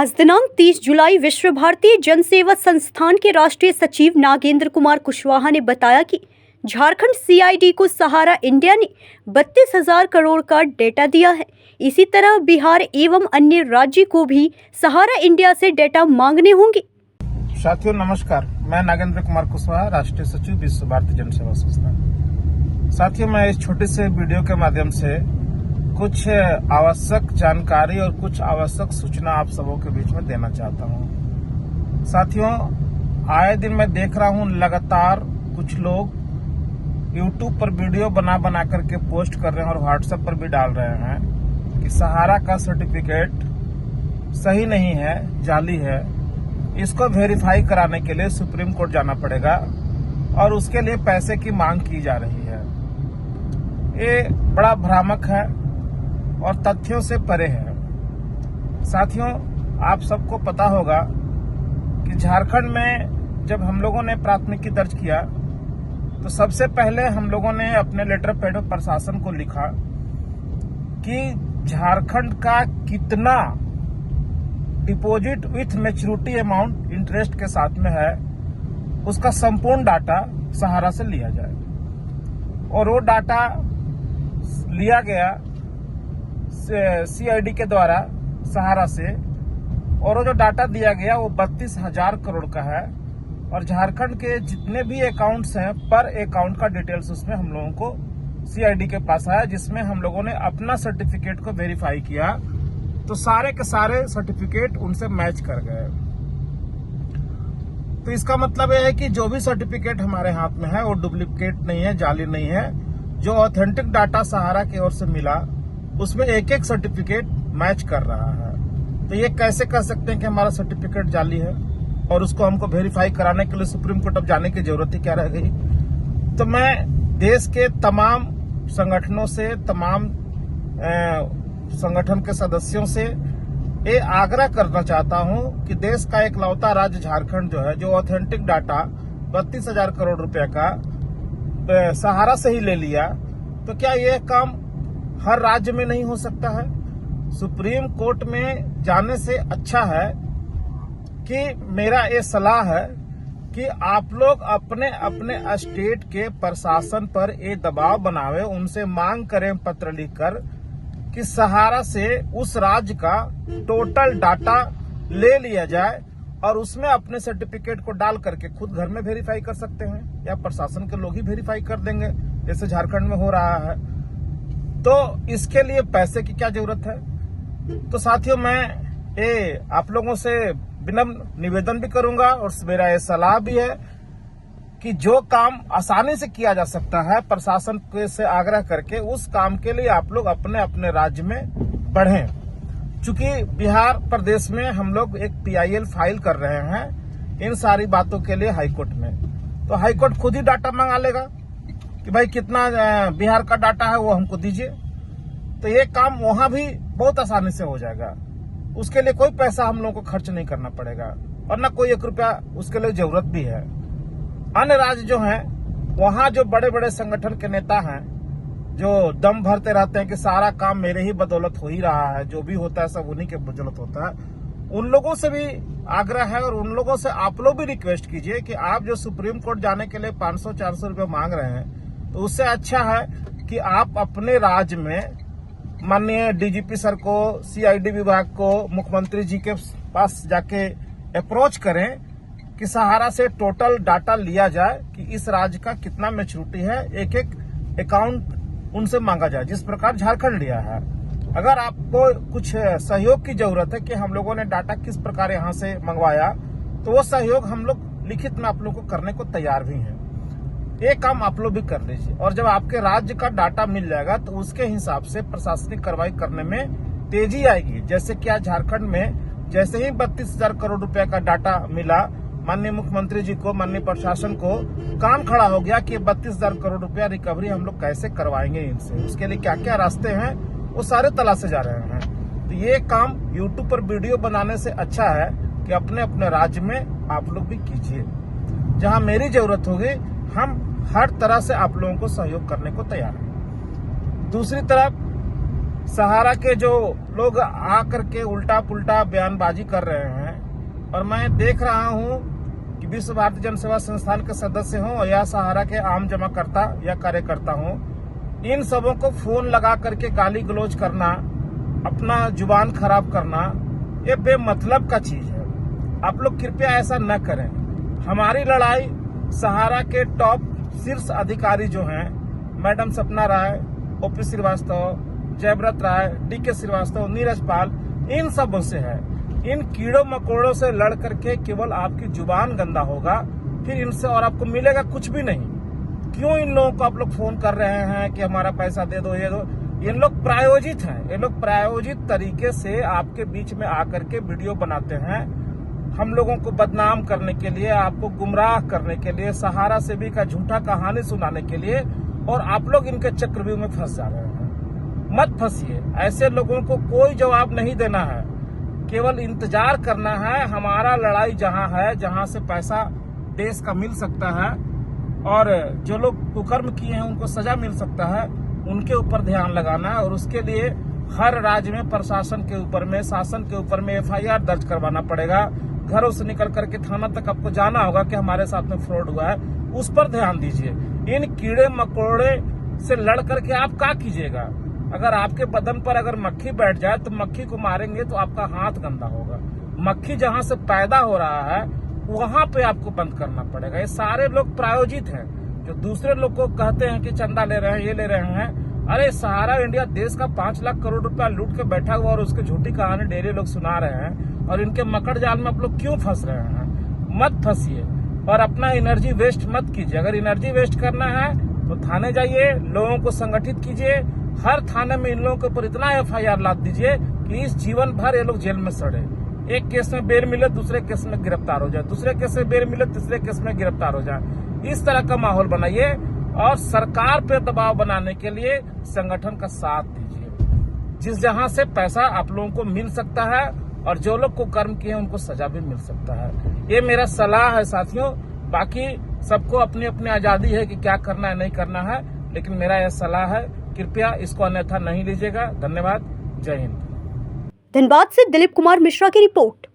आज दिनांक 30 जुलाई विश्व भारतीय जन सेवा संस्थान के राष्ट्रीय सचिव नागेंद्र कुमार कुशवाहा ने बताया कि झारखंड सीआईडी को सहारा इंडिया ने 32,000 करोड़ का डेटा दिया है। इसी तरह बिहार एवं अन्य राज्य को भी सहारा इंडिया से डेटा मांगने होंगे। साथियों नमस्कार, मैं नागेंद्र कुमार कुशवाहा, राष्ट्रीय सचिव विश्व भारतीय जन सेवा संस्थान। साथियों, मैं इस छोटे से वीडियो के माध्यम से कुछ आवश्यक जानकारी और कुछ आवश्यक सूचना आप सबों के बीच में देना चाहता हूं। साथियों, आए दिन मैं देख रहा हूं लगातार कुछ लोग YouTube पर वीडियो बना करके पोस्ट कर रहे हैं और WhatsApp पर भी डाल रहे हैं कि सहारा का सर्टिफिकेट सही नहीं है, जाली है। इसको वेरीफाई कराने के लिए सुप्रीम कोर्ट जाना पड़ेगा और उसके लिए पैसे की मांग की जा रही है। ये बड़ा भ्रामक है और तथ्यों से परे है। साथियों, आप सबको पता होगा कि झारखंड में जब हम लोगों ने प्राथमिकी दर्ज किया तो सबसे पहले हम लोगों ने अपने लेटर पैड में प्रशासन को लिखा कि झारखंड का कितना deposit with maturity amount interest के साथ में है, उसका संपूर्ण डाटा सहारा से लिया जाए। और वो डाटा लिया गया सीआईडी के द्वारा सहारा से, और वो जो डाटा दिया गया वो 32,000 करोड़ का है। और झारखंड के जितने भी अकाउंट्स हैं, पर अकाउंट का डिटेल्स उसमें हम लोगों को सीआईडी के पास आया, जिसमें हम लोगों ने अपना सर्टिफिकेट को वेरीफाई किया तो सारे के सारे सर्टिफिकेट उनसे मैच कर गए। तो इसका मतलब यह है कि जो भी सर्टिफिकेट हमारे हाथ में है वो डुप्लीकेट नहीं है, जाली नहीं है। जो ऑथेंटिक डाटा सहारा की ओर से मिला उसमें एक एक सर्टिफिकेट मैच कर रहा है। तो ये कैसे कह सकते हैं कि हमारा सर्टिफिकेट जाली है और उसको हमको वेरीफाई कराने के लिए सुप्रीम कोर्ट अब जाने की जरूरत ही क्या रह गई। तो मैं देश के तमाम संगठनों से, तमाम संगठन के सदस्यों से ये आग्रह करना चाहता हूं कि देश का इकलौता राज्य झारखंड जो है, जो ऑथेंटिक डाटा 32,000 करोड़ रुपए का सहारा से ही ले लिया, तो क्या यह काम हर राज्य में नहीं हो सकता है? सुप्रीम कोर्ट में जाने से अच्छा है कि मेरा ये सलाह है कि आप लोग अपने अपने स्टेट के प्रशासन पर ये दबाव बनावे, उनसे मांग करें पत्र लिखकर कि सहारा से उस राज्य का टोटल डाटा ले लिया जाए और उसमें अपने सर्टिफिकेट को डाल करके खुद घर में वेरीफाई कर सकते हैं, या प्रशासन के लोग ही वेरीफाई कर देंगे जैसे झारखंड में हो रहा है। तो इसके लिए पैसे की क्या जरूरत है? तो साथियों, मैं ये आप लोगों से विनम्र निवेदन भी करूंगा और मेरा ये सलाह भी है कि जो काम आसानी से किया जा सकता है प्रशासन से आग्रह करके, उस काम के लिए आप लोग अपने अपने राज्य में बढ़ें। चूंकि बिहार प्रदेश में हम लोग एक PIL फाइल कर रहे हैं इन सारी बातों के लिए हाईकोर्ट में, तो हाईकोर्ट खुद ही डाटा मंगा लेगा कि भाई कितना बिहार का डाटा है वो हमको दीजिए। तो ये काम वहां भी बहुत आसानी से हो जाएगा। उसके लिए कोई पैसा हम लोगों को खर्च नहीं करना पड़ेगा और न कोई 1 रुपया उसके लिए जरूरत भी है। अन्य राज्य जो हैं, वहां जो बड़े बड़े संगठन के नेता हैं जो दम भरते रहते हैं कि सारा काम मेरे ही बदौलत हो ही रहा है, जो भी होता है सब उन्हीं के बदौलत होता है, उन लोगों से भी आग्रह है और उन लोगों से आप लोग भी रिक्वेस्ट कीजिए कि आप जो सुप्रीम कोर्ट जाने के लिए 500-400 रुपये मांग रहे हैं, तो उससे अच्छा है कि आप अपने राज्य में माननीय DGP सर को, CID विभाग को, मुख्यमंत्री जी के पास जाके अप्रोच करें कि सहारा से टोटल डाटा लिया जाए कि इस राज्य का कितना मैच्योरिटी है, एक एक अकाउंट उनसे मांगा जाए जिस प्रकार झारखंड लिया है। अगर आपको कुछ सहयोग की जरूरत है कि हम लोगों ने डाटा किस प्रकार यहाँ से मंगवाया, तो वो सहयोग हम लोग लिखित में आप लोगों को करने को तैयार भी हैं। ये काम आप लोग भी कर लीजिए और जब आपके राज्य का डाटा मिल जाएगा तो उसके हिसाब से प्रशासनिक कार्रवाई करने में तेजी आएगी। जैसे कि आज झारखंड में जैसे ही 32,000 करोड़ रुपए का डाटा मिला, माननीय मुख्यमंत्री जी को, माननीय प्रशासन को काम खड़ा हो गया कि 32,000 करोड़ रुपया रिकवरी हम लोग कैसे करवाएंगे इनसे, उसके लिए क्या क्या रास्ते हैं वो सारे तलाशे जा रहे हैं। तो ये काम YouTube पर वीडियो बनाने से अच्छा है कि अपने अपने राज्य में आप लोग भी कीजिए। जहां मेरी जरूरत होगी हम हर तरह से आप लोगों को सहयोग करने को तैयार हैं। दूसरी तरफ सहारा के जो लोग आकर के उल्टा पुल्टा बयानबाजी कर रहे हैं, और मैं देख रहा हूं कि विश्व भारती जन सेवा संस्थान के सदस्य हों या सहारा के आम जमाकर्ता या कार्यकर्ता हों, इन सबों को फोन लगा करके गाली गलौज करना, अपना जुबान खराब करना, ये बेमतलब का चीज है। आप लोग कृपया ऐसा न करें। हमारी लड़ाई सहारा के टॉप शीर्ष अधिकारी जो हैं, मैडम सपना राय, ओपी श्रीवास्तव, जयव्रत राय, डीके श्रीवास्तव, नीरज पाल, इन सबों से है। इन कीड़ों मकोड़ों से लड़ करके केवल आपकी जुबान गंदा होगा, फिर इनसे और आपको मिलेगा कुछ भी नहीं। क्यों इन लोगों को आप लोग फोन कर रहे हैं कि हमारा पैसा दे दो, ये दो? ये लोग प्रायोजित हैं। ये लोग प्रायोजित तरीके से आपके बीच में आकर के वीडियो बनाते हैं, हम लोगों को बदनाम करने के लिए, आपको गुमराह करने के लिए, सहारा सेवी का झूठा कहानी सुनाने के लिए, और आप लोग इनके चक्रव्यूह में फंस जा रहे हैं। मत फंसिए। ऐसे लोगों को कोई जवाब नहीं देना है, केवल इंतजार करना है। हमारा लड़ाई जहां है, जहां से पैसा देश का मिल सकता है और जो लोग कुकर्म किए हैं उनको सजा मिल सकता है, उनके ऊपर ध्यान लगाना है। और उसके लिए हर राज्य में प्रशासन के ऊपर में, शासन के ऊपर में FIR दर्ज करवाना पड़ेगा। घरों से निकल करके थाना तक आपको जाना होगा कि हमारे साथ में फ्रॉड हुआ है, उस पर ध्यान दीजिए। इन कीड़े मकोड़े से लड़ करके आप क्या कीजिएगा? अगर आपके बदन पर अगर मक्खी बैठ जाए तो मक्खी को मारेंगे तो आपका हाथ गंदा होगा। मक्खी जहां से पैदा हो रहा है वहां पे आपको बंद करना पड़ेगा। ये सारे लोग प्रायोजित हैं, जो दूसरे लोग को कहते हैं कि चंदा ले रहे हैं, ये ले रहे हैं। अरे सहारा इंडिया देश का 5 लाख करोड़ रुपया लूट के बैठा हुआ, और उसकी झूठी कहानी डेली लोग सुना रहे हैं, और इनके मकड़ जाल में आप लोग क्यों फंस रहे हैं? मत फंसिए और अपना एनर्जी वेस्ट मत कीजिए। अगर एनर्जी वेस्ट करना है तो थाने जाइए, लोगों को संगठित कीजिए। हर थाने में इन लोगों के ऊपर इतना FIR लाद दीजिए कि इस जीवन भर ये लोग जेल में सड़े। एक केस में बेल मिले, दूसरे केस में गिरफ्तार हो जाए, दूसरे केस में बेल मिले, तीसरे केस में गिरफ्तार हो जाए। इस तरह का माहौल बनाइए और सरकार पे दबाव बनाने के लिए संगठन का साथ दीजिए, जिस जहां से पैसा आप लोगों को मिल सकता है और जो लोग को कर्म किए उनको सजा भी मिल सकता है। ये मेरा सलाह है साथियों। बाकी सबको अपनी अपनी आजादी है कि क्या करना है नहीं करना है, लेकिन मेरा यह सलाह है, कृपया इसको अन्यथा नहीं लीजिएगा। धन्यवाद। जय हिंद। धनबाद से दिलीप कुमार मिश्रा की रिपोर्ट।